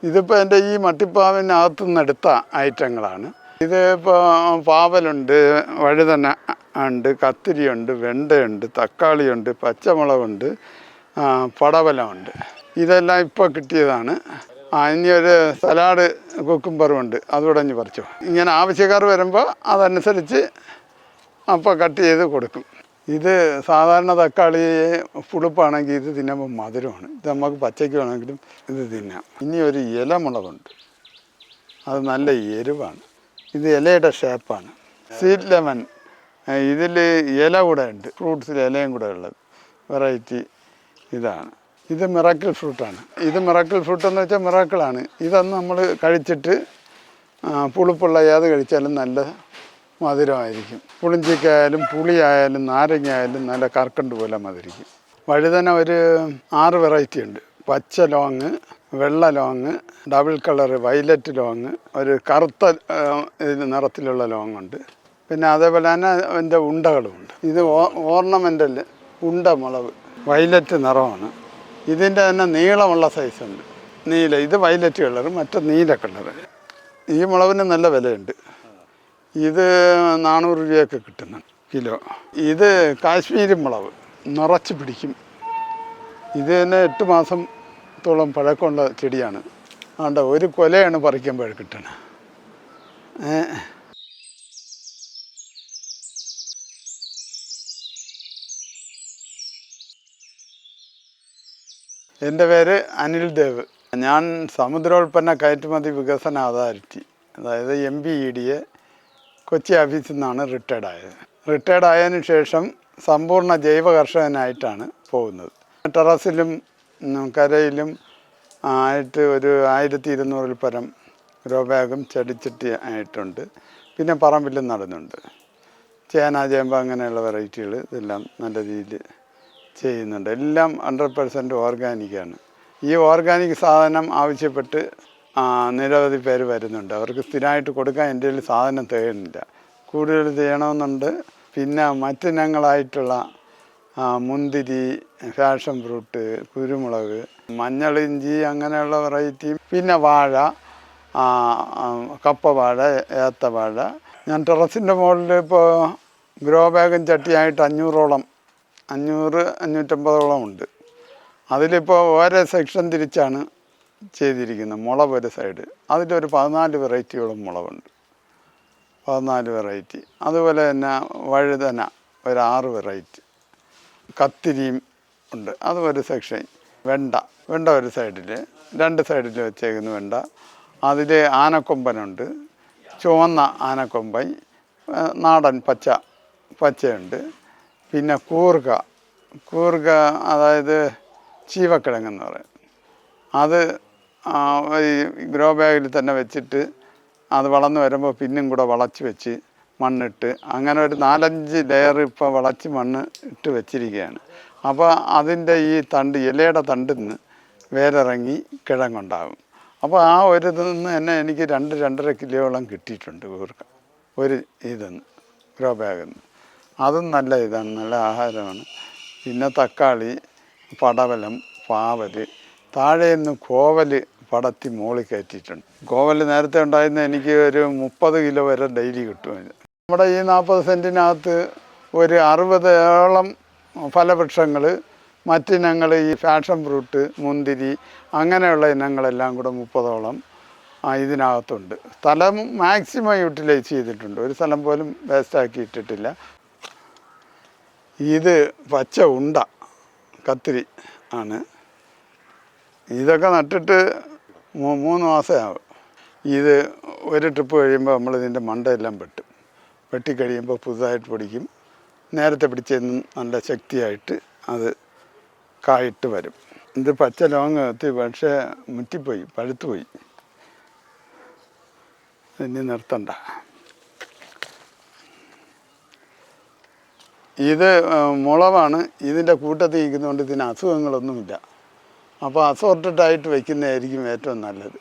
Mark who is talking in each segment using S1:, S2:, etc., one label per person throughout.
S1: ഇതിപ്പോൾ എൻ്റെ ഈ മട്ടിപ്പാവിനകത്തു നിന്നെടുത്ത ഐറ്റങ്ങളാണ്. ഇത് ഇപ്പോൾ പാവലുണ്ട്, വഴുതന ഉണ്ട്, കത്തിരിയുണ്ട്, വെണ്ടയുണ്ട്, തക്കാളിയുണ്ട്, പച്ചമുളകുണ്ട്, പടവലമുണ്ട്. ഇതെല്ലാം ഇപ്പോൾ കിട്ടിയതാണ്. ഇനിയൊരു സലാഡ് കുക്കുംബറുമുണ്ട്, അതുകൂടെ ഇനി പറിച്ചു. ഇങ്ങനെ ആവശ്യക്കാർ വരുമ്പോൾ അതനുസരിച്ച് അപ്പോൾ കട്ട് ചെയ്ത് കൊടുക്കും. ഇത് സാധാരണ തക്കാളി പുളിപ്പാണെങ്കിൽ ഇത് തിന്നുമ്പോൾ മധുരമാണ്. ഇത് നമുക്ക് പച്ചയ്ക്ക് വേണമെങ്കിലും ഇത് തിന്നാം. ഇനി ഒരു ഇലമുളകുണ്ട്, അത് നല്ല എരിവാണ്. ഇത് ഇലയുടെ ഷേപ്പാണ്. സ്വീറ്റ് ലെമൺ, ഇതിൽ ഇല കൂടെ ഉണ്ട്, ഫ്രൂട്ട്സിൽ ഇലയും കൂടെ ഉള്ളത് വെറൈറ്റി ഇതാണ്. ഇത് മിറാക്കിൾ ഫ്രൂട്ടാണ്. ഇത് മിറാക്കിൾ ഫ്രൂട്ട് എന്ന് വെച്ചാൽ മിറാക്കിളാണ്. ഇതൊന്ന് നമ്മൾ കഴിച്ചിട്ട് പുളിപ്പുള്ള ഏത് കഴിച്ചാലും നല്ല മധുരമായിരിക്കും. പുളിഞ്ചിക്കായാലും പുളിയായാലും നാരങ്ങയായാലും നല്ല കർക്കണ്ട് പോലെ മധുരിക്കും. വഴുതന ഒരു 6 വെറൈറ്റി ഉണ്ട്. പച്ച ലോങ്, വെള്ള long, double colour violet long, ഒരു കറുത്ത നിറത്തിലുള്ള ലോങ്ങുണ്ട്. പിന്നെ അതേപോലെ തന്നെ അതിൻ്റെ ഉണ്ടകളുമുണ്ട്. ഇത് ഓർണമെൻ്റൽ ഉണ്ട മുളക്, വയലറ്റ് നിറമാണ്. ഇതിൻ്റെ തന്നെ നീളമുള്ള സൈസുണ്ട്, നീല. ഇത് വയലറ്റ് കളർ, മറ്റേ നീല കളർ. ഈ മുളകിന് നല്ല വിലയുണ്ട്. ഇത് 400 രൂപയൊക്കെ കിട്ടുന്നു കിലോ. ഇത് കാശ്മീരി മുളക്, നിറച്ച് പിടിക്കും. ഇത് തന്നെ 8 മാസത്തോളം പഴക്കമുള്ള ചെടിയാണ്. അതുകൊണ്ട് ഒരു കൊലയാണ് പറിക്കുമ്പോൾ കിട്ടണത്. എൻ്റെ പേര് അനിൽ ദേവ്. ഞാൻ സമുദ്രോൽപ്പന്ന കയറ്റുമതി വികസന അതോറിറ്റി, അതായത് MBEDA കൊച്ചി ഓഫീസിൽ നിന്നാണ് റിട്ടയർഡായത്. റിട്ടയർഡായതിനു ശേഷം സമ്പൂർണ്ണ ജൈവ കർഷകനായിട്ടാണ് പോകുന്നത്. ടെറസിലും കരയിലും ആയിട്ട് ഒരു 1200 പരം ഗ്രോ ബാഗും ചെടിച്ചട്ടി ആയിട്ടുണ്ട്. പിന്നെ പറമ്പിലും നടന്നുണ്ട്. ചേന, ചേമ്പ് അങ്ങനെയുള്ള വെറൈറ്റികൾ ഇതെല്ലാം നല്ല രീതിയിൽ ചെയ്യുന്നുണ്ട്. എല്ലാം 100% ഓർഗാനിക്കാണ്. ഈ ഓർഗാനിക് സാധനം ആവശ്യപ്പെട്ട് നിരവധി പേര് വരുന്നുണ്ട്. അവർക്ക് സ്ഥിരമായിട്ട് കൊടുക്കാൻ എൻ്റെ കയ്യിൽ സാധനം തികയുന്നില്ല. കൂടുതൽ ചെയ്യണമെന്നുണ്ട്. പിന്നെ മറ്റിനങ്ങളായിട്ടുള്ള മുന്തിരി, ഫാഷൻ ഫ്രൂട്ട്, കുരുമുളക്, മഞ്ഞളിഞ്ചി അങ്ങനെയുള്ള വെറൈറ്റിയും, പിന്നെ വാഴ, കപ്പവാഴ, ഏത്തവാഴ. ഞാൻ ടെറസിൻ്റെ മുകളിൽ ഇപ്പോൾ ഗ്രോ ബാഗും ചട്ടിയായിട്ട് 500-550 ഉണ്ട്. അതിലിപ്പോൾ ഓരോ സെക്ഷൻ തിരിച്ചാണ് ചെയ്തിരിക്കുന്നത്. മുളക് ഒരു സൈഡ്, അതിലൊരു 14 വെറൈറ്റിയോളം മുളകുണ്ട്, 14 വെറൈറ്റി. അതുപോലെ തന്നെ വഴുതന ഒരു 6 വെറൈറ്റി, കത്തിരിയും ഉണ്ട്, അതും ഒരു സെക്ഷൻ. വെണ്ട ഒരു സൈഡിൽ, 2 സൈഡിൽ വെച്ചേക്കുന്ന വെണ്ട. അതിൽ ആനക്കൊമ്പനുണ്ട്, ചുവന്ന ആനക്കൊമ്പൻ, നാടൻ പച്ചയുണ്ട്. പിന്നെ കൂർഗ അതായത് ചീവക്കിഴങ്ങെന്ന് പറയും. അത് ഈ ഗ്രോ ബാഗിൽ തന്നെ വെച്ചിട്ട് അത് വളർന്നു വരുമ്പോൾ പിന്നും കൂടെ വളച്ച് വെച്ച് മണ്ണിട്ട് അങ്ങനെ ഒരു 4-5 ലെയർ ഇപ്പോൾ വളച്ച് മണ്ണ് ഇട്ട് വെച്ചിരിക്കുകയാണ്. അപ്പോൾ അതിൻ്റെ ഈ ഇലയുടെ തണ്ടിൽ നിന്ന് വേരിറങ്ങി കിഴങ്ങുണ്ടാകും. അപ്പോൾ ആ ഒരു ഇതിൽ നിന്ന് തന്നെ എനിക്ക് 2-2.5 കിലോയോളം കിട്ടിയിട്ടുണ്ട് ഒരു ഇതിന്ന് ഗ്രോ ബാഗിൽ നിന്ന്. അതും നല്ല ഇതാണ്, നല്ല ആഹാരമാണ്. പിന്നെ തക്കാളി, പടവലം, പാവൽ, താഴെ നിന്ന് കോവൽ പടത്തി മുകളിൽ കയറ്റിയിട്ടുണ്ട്. കോവൽ നേരത്തെ ഉണ്ടായിരുന്ന എനിക്ക് ഒരു 30 കിലോ വരെ ഡെയിലി കിട്ടും. നമ്മുടെ ഈ 40 സെൻറ്റിനകത്ത് ഒരു 60ഓളം ഫലവൃക്ഷങ്ങൾ, മറ്റിനങ്ങൾ ഈ ഫാഷൻ ഫ്രൂട്ട്, മുന്തിരി അങ്ങനെയുള്ള ഇനങ്ങളെല്ലാം കൂടെ 30ഓളം ഇതിനകത്തുണ്ട്. സ്ഥലം മാക്സിമം യൂട്ടിലൈസ് ചെയ്തിട്ടുണ്ട്. ഒരു സ്ഥലം പോലും വേസ്റ്റാക്കി ഇട്ടിട്ടില്ല. ഇത് പച്ച ഉണ്ട കത്തിരി ആണ്. ഇതൊക്കെ നട്ടിട്ട് 3 മാസമാകും. ഇത് ഒരു ട്രിപ്പ് കഴിയുമ്പോൾ നമ്മളിതിൻ്റെ മണ്ടയെല്ലാം വെട്ടിക്കഴിയുമ്പോൾ പുതുതായിട്ട് പിടിക്കും. നേരത്തെ പിടിച്ചെന്നും നല്ല ശക്തിയായിട്ട് അത് കായിട്ട് വരും. ഇത് പച്ച ലോങ് എത്തി, പക്ഷേ മുറ്റിപ്പോയി, പഴുത്തുപോയി. ഇനി നിർത്തണ്ട. ഇത് മുളവാണ്. ഇതിൻ്റെ കൂട്ടത്തിൽ ഇരിക്കുന്നതുകൊണ്ട് ഇതിന് അസുഖങ്ങളൊന്നുമില്ല. അപ്പോൾ അസോർട്ടഡായിട്ട് വയ്ക്കുന്നതായിരിക്കും ഏറ്റവും നല്ലത്.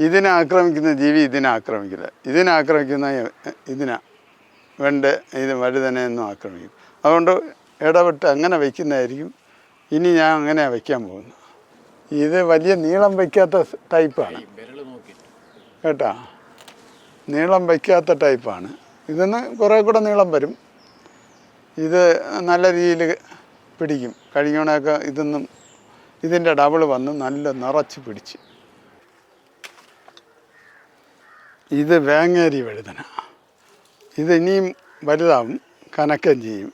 S1: ഇതിനെ ആക്രമിക്കുന്ന ജീവി ഇതിനെ ആക്രമിക്കില്ല. ഇതിനാക്രമിക്കുന്ന വഴുതനയൊന്നും ആക്രമിക്കും. അതുകൊണ്ട് ഇടപെട്ട് അങ്ങനെ വയ്ക്കുന്നതായിരിക്കും. ഇനി ഞാൻ അങ്ങനെയാണ് വയ്ക്കാൻ പോകുന്നത്. ഇത് വലിയ നീളം വയ്ക്കാത്ത ടൈപ്പാണ് കേട്ടോ, നീളം വയ്ക്കാത്ത ടൈപ്പാണ്. ഇതിന്ന് കുറേ കൂടെ നീളം വരും. ഇത് നല്ല രീതിയിൽ പിടിക്കും. കഴിഞ്ഞോണൊക്കെ ഇതൊന്നും ഇതിൻ്റെ ഡബിൾ വന്ന് നല്ല നിറച്ച് പിടിച്ച്. ഇത് വേങ്ങേരി വഴുതന. ഇത് ഇനിയും വലുതാവും, കനക്കം ചെയ്യും.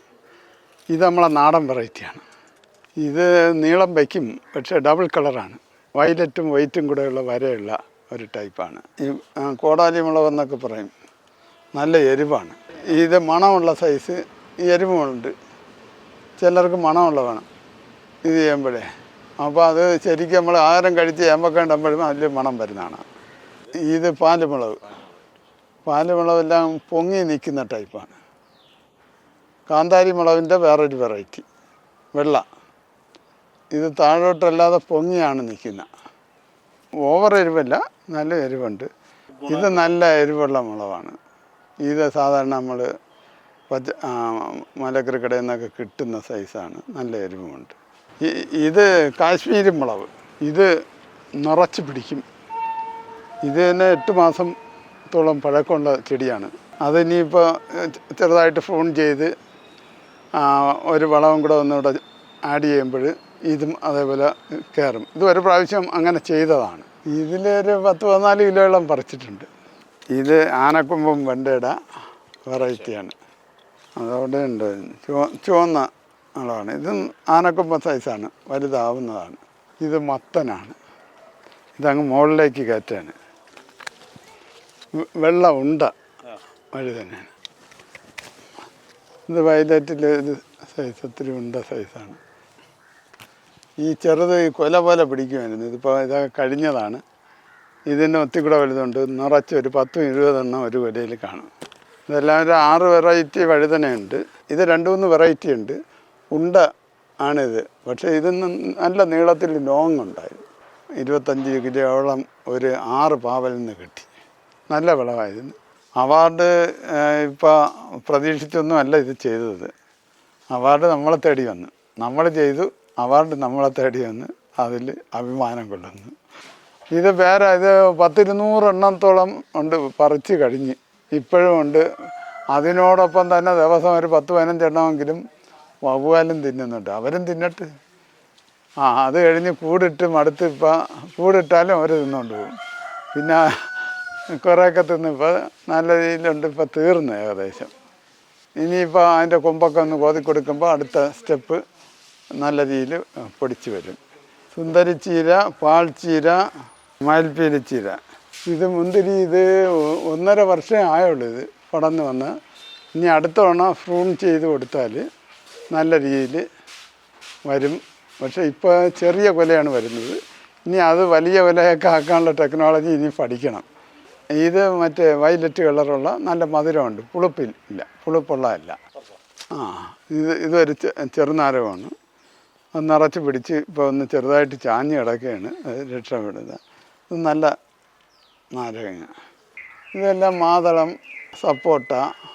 S1: ഇത് നമ്മളെ നാടൻ വെറൈറ്റിയാണ്. ഇത് നീളം വയ്ക്കും, പക്ഷേ ഡബിൾ കളറാണ്. വയലറ്റും വൈറ്റും കൂടെയുള്ള വരയുള്ള ഒരു ടൈപ്പാണ്. ഈ കോടാലി മുളകെന്നൊക്കെ പറയും. നല്ല എരിവാണ്. ഇത് മണമുള്ള സൈസ് എരിവുമുണ്ട്. ചിലർക്ക് മണമുള്ള വേണം ഇത് ചെയ്യുമ്പോഴേ. അപ്പോൾ അത് ശരിക്കും നമ്മൾ ആഹാരം കഴിച്ച് ഏമ്പൊക്കെ ഇടുമ്പോഴും അതിൽ മണം വരുന്നതാണ്. ഇത് പാലുമുളക്. പാലുമുളകെല്ലാം പൊങ്ങി നിൽക്കുന്ന ടൈപ്പാണ്. കാന്താരി മുളകിൻ്റെ വേറൊരു വെറൈറ്റി വെള്ള. ഇത് താഴോട്ടല്ലാതെ പൊങ്ങിയാണ് നിൽക്കുന്നത്. ഓവർ എരിവല്ല, നല്ല എരിവുണ്ട്. ഇത് നല്ല എരിവുള്ള മുളകാണ്. ഇത് സാധാരണ നമ്മൾ മലക്കറി കടയിൽ നിന്നൊക്കെ കിട്ടുന്ന സൈസാണ്. നല്ല എരിവുമുണ്ട്. ഇത് കാശ്മീരി മുളക്. ഇത് നിറച്ച് പിടിക്കും. ഇത് തന്നെ 8 മാസത്തോളം പഴക്കമുള്ള ചെടിയാണ്. അതിനിപ്പോൾ ചെറുതായിട്ട് പ്രൂൺ ചെയ്ത് ഒരു വളവും കൂടെ ഒന്നുകൂടെ ആഡ് ചെയ്യുമ്പോൾ ഇതും അതേപോലെ കയറും. ഇത് ഒരു പ്രാവശ്യം അങ്ങനെ ചെയ്തതാണ്. ഇതിലൊരു 10-14 കിലോയോളം പറിച്ചിട്ടുണ്ട്. ഇത് ആനക്കൊമ്പും വെണ്ടയുടെ വെറൈറ്റിയാണ്. അതവിടെ ഉണ്ട്. ചുവന്ന ആളാണ്. ഇത് ആനക്കൊമ്പ സൈസാണ്, വലുതാവുന്നതാണ്. ഇത് മത്തനാണ്. ഇതങ്ങ് മുകളിലേക്ക് കയറ്റാണ്. വെള്ള ഉണ്ട വഴുതനാണ്. ഇത് വയലറ്റിൽ ഇത് സൈസ് ഒത്തിരി ഉണ്ട സൈസാണ്. ഈ ചെറുത് ഈ കൊല പോലെ പിടിക്കുമായിരുന്നു. ഇതിപ്പോൾ ഇതൊക്കെ കഴിഞ്ഞതാണ്. ഇതിന് ഒത്തിക്കൂടെ വലുതുണ്ട്. നിറച്ച് ഒരു 10-20 എണ്ണം ഒരു കൊലയിൽ കാണും. ഇതെല്ലാം ഒരു 6 വെറൈറ്റി വഴുതനയുണ്ട്. ഇത് 2-3 വെറൈറ്റി ഉണ്ട്. ഉണ്ട ആണിത്. പക്ഷേ ഇതിന് നല്ല നീളത്തിൽ ലോങ് ഉണ്ടായിരുന്നു. 25 കിലോയോളം ഒരു 6 പാവലിൽ നിന്ന് കിട്ടി. നല്ല വിളവായിരുന്നു. അവാർഡ് ഇപ്പോൾ പ്രതീക്ഷിച്ചൊന്നും അല്ല ഇത് ചെയ്തത്. അവാർഡ് നമ്മളെ തേടി വന്നു. നമ്മൾ ചെയ്തു, അവാർഡ് നമ്മളെ തേടി വന്ന് അതിൽ അഭിമാനം കൊള്ളുന്നു. ഇത് വേറെ ഇത് 10-200 എണ്ണത്തോളം ഉണ്ട് പറിച്ച് കഴിഞ്ഞ്. ഇപ്പോഴും ഉണ്ട്. അതിനോടൊപ്പം തന്നെ ദിവസം ഒരു 10-15 എണ്ണമെങ്കിലും വവ്വാലും തിന്നുന്നുണ്ട്. അവരും തിന്നട്ട്. അത് കഴിഞ്ഞ് കൂടിട്ട് മടുത്ത് ഇപ്പം കൂടിട്ടാലും അവർ തിന്നുകൊണ്ട് പോകും. പിന്നെ കുറേയൊക്കെ തിന്നിപ്പോൾ നല്ല രീതിയിലുണ്ട്. ഇപ്പോൾ തീർന്നു ഏകദേശം. ഇനിയിപ്പോൾ അതിൻ്റെ കൊമ്പൊക്കെ ഒന്ന് കോതി കൊടുക്കുമ്പോൾ അടുത്ത സ്റ്റെപ്പ് നല്ല രീതിയിൽ പൊടിച്ച് വരും. സുന്ദരിച്ചീര, പാൽച്ചീര, മയിൽപ്പീലിച്ചീര. ഇത് മുന്തിരി. ഇത് 1.5 വർഷമേ ആയുള്ളൂ ഇത് പടർന്ന് വന്ന്. ഇനി അടുത്ത തവണ പ്രൂൺ ചെയ്ത് കൊടുത്താൽ നല്ല രീതിയിൽ വരും. പക്ഷേ ഇപ്പോൾ ചെറിയ കൊലയാണ് വരുന്നത്. ഇനി അത് വലിയ കൊലയൊക്കെ ആക്കാനുള്ള ടെക്നോളജി ഇനി പഠിക്കണം. ഇത് മറ്റേ വയലറ്റ് കളറുള്ള നല്ല മധുരമുണ്ട്. പുളിപ്പില്ല, പുളിപ്പുള്ളതല്ല. ഇതൊരു ചെറുനാരകമാണ്. അത് നിറച്ച് പിടിച്ച് ഇപ്പോൾ ഒന്ന് ചെറുതായിട്ട് ചാഞ്ഞ് കിടക്കുകയാണ്. അത് രക്ഷപ്പെടുന്നത്. ഇത് നല്ല നാരകങ്ങ. ഇതെല്ലാം മാതളം, സപ്പോട്ട,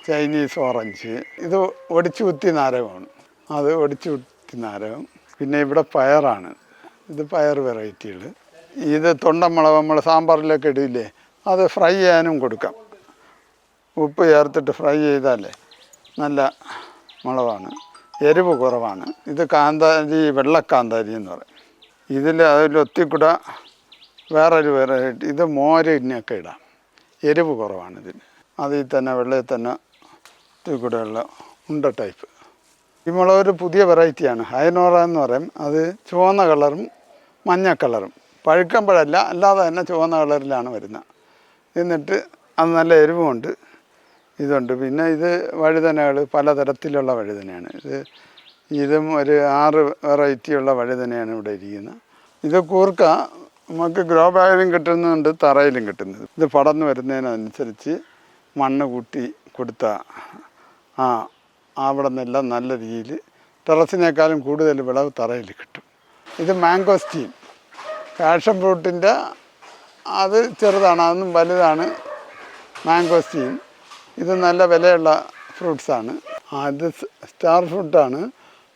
S1: ചൈനീസ് ഓറഞ്ച്. ഇത് ഒടിച്ചു കുത്തി നാരകമാണ്. അത് ഒടിച്ചു കുത്തി നാരകം. പിന്നെ ഇവിടെ പയറാണ്. ഇത് പയർ വെറൈറ്റികൾ. ഇത് തൊണ്ടമുളക് നമ്മൾ സാമ്പാറിലൊക്കെ ഇടില്ലേ, അത് ഫ്രൈ ചെയ്യാനും കൊടുക്കാം. ഉപ്പ് ചേർത്തിട്ട് ഫ്രൈ ചെയ്താലേ നല്ല മുളകാണ്. എരിവ് കുറവാണ്. ഇത് കാന്താരി, വെള്ളക്കാന്താരി എന്ന് പറയും. അതിലൊത്തിക്കൂടെ വേറൊരു വെറൈറ്റി. ഇത് മോരിനൊക്കെ ഇടാം. എരിവ് കുറവാണ് ഇതിന്. അതിൽ തന്നെ വെള്ളയിൽ തന്നെ ഒത്തിക്കൂടെയുള്ള ഉണ്ട ടൈപ്പ്. ഈ മുളക് ഒരു പുതിയ വെറൈറ്റിയാണ്. ഹൈനോറ എന്ന് പറയും. അത് ചുവന്ന കളറും മഞ്ഞ കളറും. പഴുക്കുമ്പോഴല്ല, അല്ലാതെ തന്നെ ചുവന്ന കളറിലാണ് വരുന്നത്. എന്നിട്ട് അത് നല്ല എരിവുമുണ്ട്. ഇതുണ്ട്. പിന്നെ ഇത് വഴുതനകൾ പലതരത്തിലുള്ള വഴുതനയാണ്. ഇതും ഒരു 6 വെറൈറ്റിയുള്ള വഴുതനയാണ് ഇവിടെ ഇരിക്കുന്നത്. ഇത് കൂർക്ക നമുക്ക് ഗ്രോ ബാഗിലും കിട്ടുന്നുണ്ട്, തറയിലും കിട്ടുന്നത്. ഇത് പടർന്നു വരുന്നതിനനുസരിച്ച് മണ്ണ് കൂട്ടി കൊടുത്ത അവിടെ നിന്നെല്ലാം നല്ല രീതിയിൽ ടെറസിനേക്കാളും കൂടുതൽ വിളവ് തറയിൽ കിട്ടും. ഇത് മാംഗോസ്റ്റീൻ, പാഷൻ ഫ്രൂട്ടിൻ്റെ അത് ചെറുതാണ്, അതൊന്നും വലുതാണ്. മാംഗോസ്റ്റീൻ ഇത് നല്ല വിലയുള്ള ഫ്രൂട്ട്സാണ്. ഇത് സ്റ്റാർ ഫ്രൂട്ടാണ്.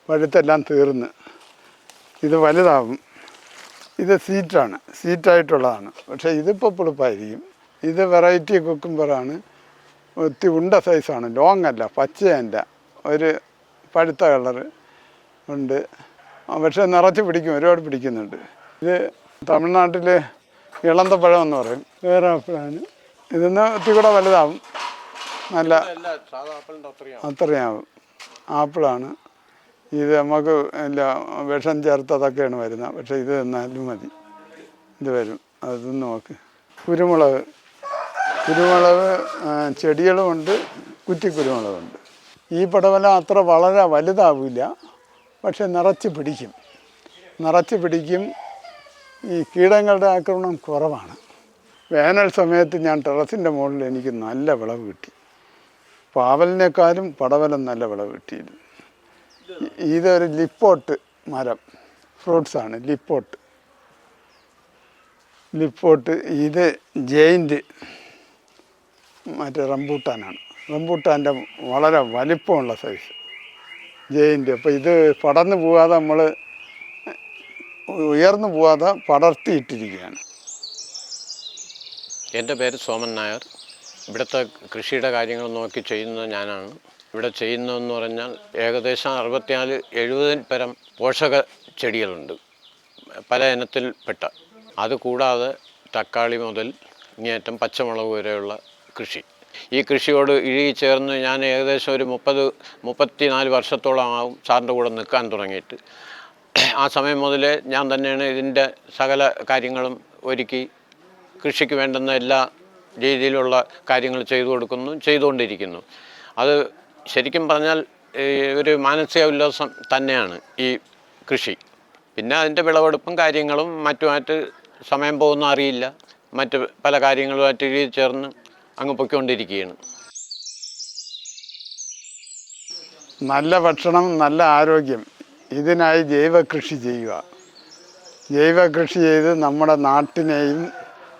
S1: പഴുത്തെല്ലാം തീർന്ന് ഇത് വലുതാവും. ഇത് സീറ്റായിട്ടുള്ളതാണ്. പക്ഷേ ഇതിപ്പോൾ പുളിപ്പായിരിക്കും. ഇത് വെറൈറ്റി കുക്കുംബറാണ്. ഒത്തി ഉണ്ട സൈസാണ്, ലോങ് അല്ല, പച്ചയല്ല, ഒരു പഴുത്ത കളറ് ഉണ്ട്. പക്ഷേ നിറച്ച് പിടിക്കും, ഒരുപാട് പിടിക്കുന്നുണ്ട്. ഇത് തമിഴ്നാട്ടിൽ ഇളന്തപ്പഴം എന്ന് പറയും, വേറെ ആപ്പിളാണ്. ഇതിന്ന് ഒത്തി കൂടെ വലുതാവും, നല്ല അത്രയാവും ആപ്പിളാണ്. ഇത് നമുക്ക് ഇല്ല വിഷം ചേർത്തതൊക്കെയാണ് വരുന്നത്, പക്ഷേ ഇത് എന്നാലും മതി, ഇത് വരും. അത് നോക്ക്. കുരുമുളക് ചെടികളുമുണ്ട്, കുറ്റിക്കുരുമുളകുണ്ട്. ഈ പടവലം അത്ര വളരെ വലുതാവില്ല, പക്ഷെ നിറച്ച് പിടിക്കും. ഈ കീടങ്ങളുടെ ആക്രമണം കുറവാണ്. വേനൽ സമയത്ത് ഞാൻ ടെറസിൻ്റെ മുകളിൽ എനിക്ക് നല്ല വിളവ് കിട്ടി. പാവലിനേക്കാളും പടവലം നല്ല വിളവ് കിട്ടിയിരുന്നു. ഇതൊരു ലിപ്പോട്ട് മരം, ഫ്രൂട്ട്സാണ് ലിപ്പോട്ട്. ഇത് ജെയിൻറ്റ് മറ്റേ റംബൂട്ടാനാണ്. റംബൂട്ടാൻ്റെ വളരെ വലിപ്പമുള്ള സൈസ് ജെയിൻറ്റ്. അപ്പോൾ ഇത് പടർന്നു പോകാതെ, നമ്മൾ ഉയർന്നു പോകാതെ പടർത്തിയിട്ടിരിക്കുകയാണ്.
S2: എൻ്റെ പേര് സോമൻ നായർ. ഇവിടുത്തെ കൃഷിയുടെ കാര്യങ്ങൾ നോക്കി ചെയ്യുന്നത് ഞാനാണ്. ഇവിടെ ചെയ്യുന്നതെന്ന് പറഞ്ഞാൽ ഏകദേശം 64-70 പരം പോഷക ചെടികളുണ്ട്, പല ഇനത്തിൽപ്പെട്ട. അതുകൂടാതെ തക്കാളി മുതൽ ഇങ്ങേറ്റം പച്ചമുളക് വരെയുള്ള കൃഷി. ഈ കൃഷിയോട് ഇഴുകി ചേർന്ന് ഞാൻ ഏകദേശം ഒരു 30-34 വർഷത്തോളം ആവും സാറിൻ്റെ കൂടെ നിൽക്കാൻ തുടങ്ങിയിട്ട്. ആ സമയം മുതലേ ഞാൻ തന്നെയാണ് ഇതിൻ്റെ സകല കാര്യങ്ങളും ഒരുക്കി കൃഷിക്ക് വേണ്ടുന്ന എല്ലാ രീതിയിലുള്ള കാര്യങ്ങൾ ചെയ്തുകൊണ്ടിരിക്കുന്നു. അത് ശരിക്കും പറഞ്ഞാൽ ഒരു മാനസിക ഉല്ലാസം തന്നെയാണ് ഈ കൃഷി. പിന്നെ അതിൻ്റെ വിളവെടുപ്പും കാര്യങ്ങളും മറ്റുമായിട്ട് സമയം പോകുന്ന അറിയില്ല. മറ്റ് പല കാര്യങ്ങളുമായിട്ട് ഇഴുകി ചേർന്ന് അങ്ങ് പൊയ്ക്കൊണ്ടിരിക്കുകയാണ്.
S1: നല്ല ഭക്ഷണം, നല്ല ആരോഗ്യം, ഇതിനായി ജൈവ കൃഷി ചെയ്യുക. ജൈവ കൃഷി ചെയ്ത് നമ്മുടെ നാട്ടിനെയും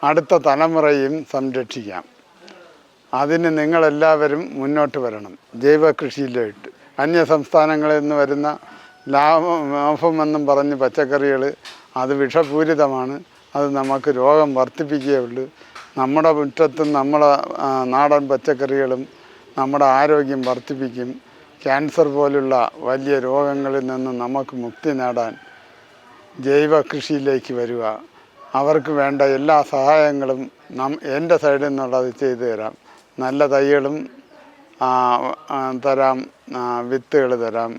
S1: അടുത്ത തലമുറയും സംരക്ഷിക്കാം. അതിന് നിങ്ങളെല്ലാവരും മുന്നോട്ട് വരണം. ജൈവ കൃഷിയിലോട്ട് അന്യ സംസ്ഥാനങ്ങളിൽ നിന്ന് വരുന്ന ലാഭമെന്നും പറഞ്ഞ് പച്ചക്കറികൾ അത് വിഷപൂരിതമാണ്. അത് നമുക്ക് രോഗം വർദ്ധിപ്പിക്കുകയുള്ളൂ. നമ്മുടെ മുറ്റത്തും നമ്മുടെ നാടൻ പച്ചക്കറികളും നമ്മുടെ ആരോഗ്യം വർദ്ധിപ്പിക്കും. ക്യാൻസർ പോലുള്ള വലിയ രോഗങ്ങളിൽ നിന്ന് നമുക്ക് മുക്തി നേടാൻ ജൈവ കൃഷിയിലേക്ക് വരിക. അവർക്ക് വേണ്ട എല്ലാ സഹായങ്ങളും എൻ്റെ സൈഡിൽ നിന്നുള്ളത് ചെയ്തു തരാം. നല്ല തൈകളും തരാം, വിത്തുകൾ തരാം.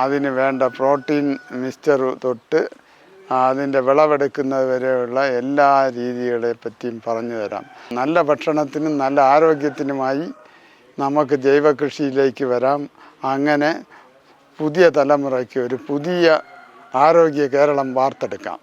S1: അതിന് വേണ്ട പ്രോട്ടീൻ മിക്സ്ചർ തൊട്ട് അതിൻ്റെ വിളവെടുക്കുന്നത് വരെയുള്ള എല്ലാ രീതികളെ പറ്റിയും പറഞ്ഞു തരാം. നല്ല ഭക്ഷണത്തിനും നല്ല ആരോഗ്യത്തിനുമായി നമുക്ക് ജൈവ കൃഷിയിലേക്ക് വരാം. അങ്ങനെ പുതിയ തലമുറയ്ക്ക് ഒരു പുതിയ ആരോഗ്യ കേരളം വാർത്തെടുക്കാം.